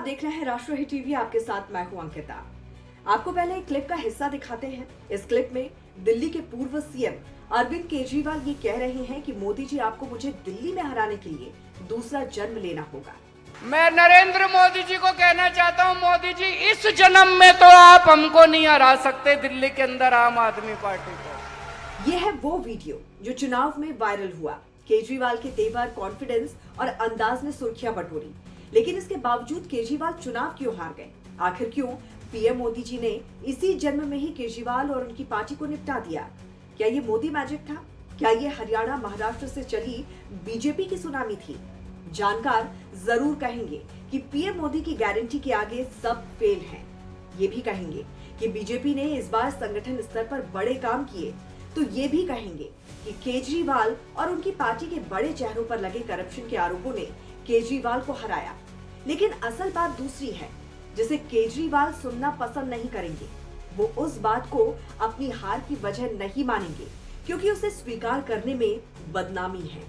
देख रहे हैं राष्ट्रहित टीवी। आपके साथ मैं हूं अंकिता। आपको पहले एक क्लिप का हिस्सा दिखाते हैं। इस क्लिप में दिल्ली के पूर्व सीएम अरविंद केजरीवाल ये कह रहे हैं कि मोदी जी, आपको मुझे दिल्ली में हराने के लिए दूसरा जन्म लेना होगा। मैं नरेंद्र मोदी जी को कहना चाहता हूं, मोदी जी इस जन्म में तो आप हमको नहीं हरा सकते दिल्ली के अंदर आम आदमी पार्टी को। यह है वो वीडियो जो चुनाव में वायरल हुआ। केजरीवाल के तेवर, कॉन्फिडेंस और अंदाज ने सुर्खियां बटोरी, लेकिन इसके बावजूद केजरीवाल चुनाव क्यों हार गए? आखिर क्यों पीएम मोदी जी ने इसी जन्म में ही केजरीवाल और उनकी पार्टी को निपटा दिया? क्या ये मोदी मैजिक था? क्या ये हरियाणा, महाराष्ट्र से चली बीजेपी की सुनामी थी? जानकार जरूर कहेंगे कि पीएम मोदी की गारंटी के आगे सब फेल हैं। ये भी कहेंगे कि बीजेपी ने इस बार संगठन स्तर पर बड़े काम किए, तो ये भी कहेंगे कि केजरीवाल और उनकी पार्टी के बड़े चेहरों पर लगे करप्शन के आरोपों ने केजरीवाल को हराया। लेकिन असल बात दूसरी है, जिसे केजरीवाल सुनना पसंद नहीं करेंगे। वो उस बात को अपनी हार की वजह नहीं मानेंगे, क्योंकि उसे स्वीकार करने में बदनामी है।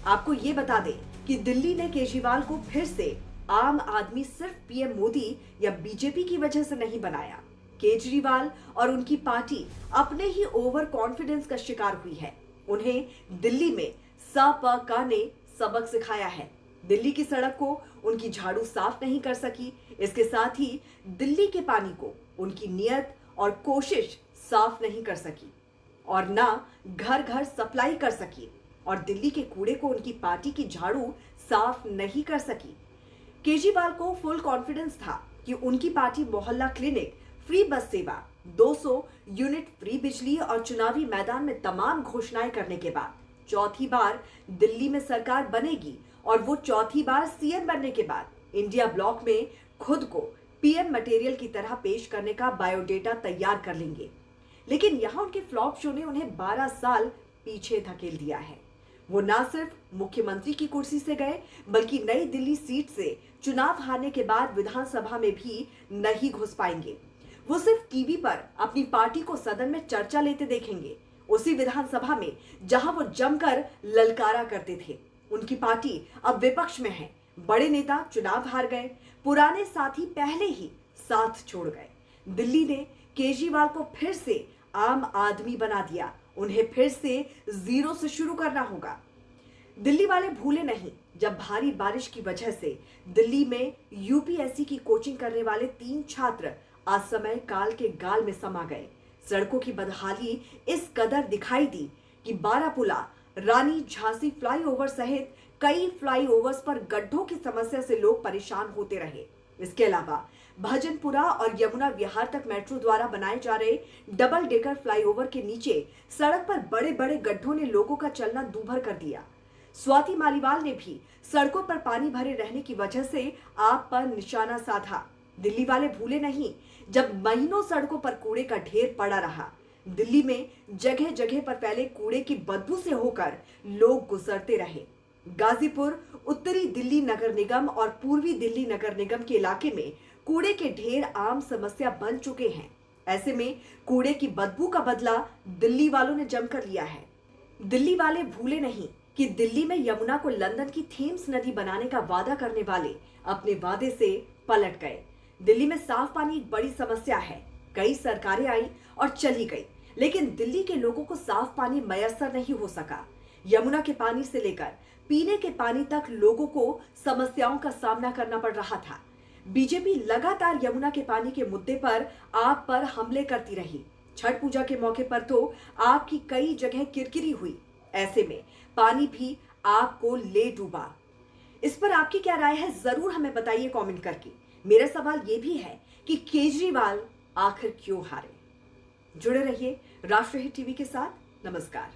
आपको ये बता दें कि दिल्ली ने केजरीवाल को फिर से आम आदमी सिर्फ पीएम मोदी या बीजेपी की वजह से नहीं बनाया। केजरीवाल और उनकी पार्टी अपने ही ओवर कॉन्फिडेंस का शिकार हुई है। उन्हें दिल्ली में सपा ने सबक सिखाया है। दिल्ली की सड़क को उनकी झाड़ू साफ नहीं कर सकी, इसके साथ ही दिल्ली के पानी को उनकी नियत और कोशिश साफ नहीं कर सकी, और ना घर घर सप्लाई कर सकी, और दिल्ली के कूड़े को उनकी पार्टी की झाड़ू साफ नहीं कर सकी। केजरीवाल को फुल कॉन्फिडेंस था कि उनकी पार्टी मोहल्ला क्लिनिक, फ्री बस सेवा, 200 यूनिट फ्री बिजली और चुनावी मैदान में तमाम घोषणाएं करने के बाद चौथी बार दिल्ली में सरकार बनेगी, और वो चौथी बार सीएम बनने के बाद इंडिया ब्लॉक में खुद को पीएम मटेरियल की तरह पेश करने का बायोडेटा तैयार कर लेंगे। लेकिन यहाँ उनके फ्लॉप शो ने उन्हें 12 साल पीछे धकेल दिया है। वो ना सिर्फ मुख्यमंत्री की कुर्सी से गए, बल्कि नई दिल्ली सीट से चुनाव हारने के बाद विधानसभा में भी नहीं घुस पाएंगे। वो सिर्फ टीवी पर अपनी पार्टी को सदन में चर्चा लेते देखेंगे, उसी विधानसभा में जहां वो जमकर ललकारा करते थे। उनकी पार्टी अब विपक्ष में है। बड़े नेता चुनाव हार गए, पुराने साथी पहले ही साथ छोड़ गए। दिल्ली ने केजरीवाल को फिर से आम आदमी बना दिया। उन्हें फिर से जीरो से शुरू करना होगा। दिल्ली वाले भूले नहीं, जब भारी बारिश की वजह से दिल्ली में यूपीएससी की कोचिंग करने वाले 3 छात्र असमय काल के गाल में समा गए। सड़कों की बदहाली इस कदर दिखाई दी कि बारापुला, रानी झांसी फ्लाईओवर सहित कई फ्लाईओवर्स पर गड्ढों की समस्या से लोग परेशान होते रहे। इसके अलावा भजनपुरा और यमुना विहार तक मेट्रो द्वारा बनाए जा रहे डबल डेकर फ्लाईओवर के नीचे सड़क पर बड़े बड़े गड्ढों ने लोगों का चलना दूभर कर दिया। स्वाति मालीवाल ने भी सड़कों पर पानी भरे रहने की वजह से आप पर निशाना साधा। दिल्ली वाले भूले नहीं, जब महीनों सड़कों पर कूड़े का ढेर पड़ा रहा। दिल्ली में जगह जगह पर फैले कूड़े की बदबू से होकर लोग गुजरते रहे। गाजीपुर, उत्तरी दिल्ली नगर निगम और पूर्वी दिल्ली नगर निगम के इलाके में कूड़े के ढेर आम समस्या बन चुके हैं। ऐसे में कूड़े की बदबू का बदला दिल्ली वालों ने जमकर लिया है। दिल्ली वाले भूले नहीं कि दिल्ली में यमुना को लंदन की थेम्स नदी बनाने का वादा करने वाले अपने वादे से पलट गए। दिल्ली में साफ पानी एक बड़ी समस्या है। कई सरकारें आई और चली गई, लेकिन दिल्ली के लोगों को साफ पानी मयसर नहीं हो सका। यमुना के पानी से लेकर पीने के पानी तक लोगों को समस्याओं का सामना करना पड़ रहा था। बीजेपी लगातार यमुना के पानी के मुद्दे पर आप पर हमले करती रही। छठ पूजा के मौके पर तो आपकी कई जगह किरकिरी हुई। ऐसे में पानी भी आपको ले डूबा। इस पर आपकी क्या राय है, जरूर हमें बताइए कमेंट करके। मेरा सवाल ये भी है कि केजरीवाल आखिर क्यों हारे? जुड़े रहिए राष्ट्रहित टीवी के साथ। नमस्कार।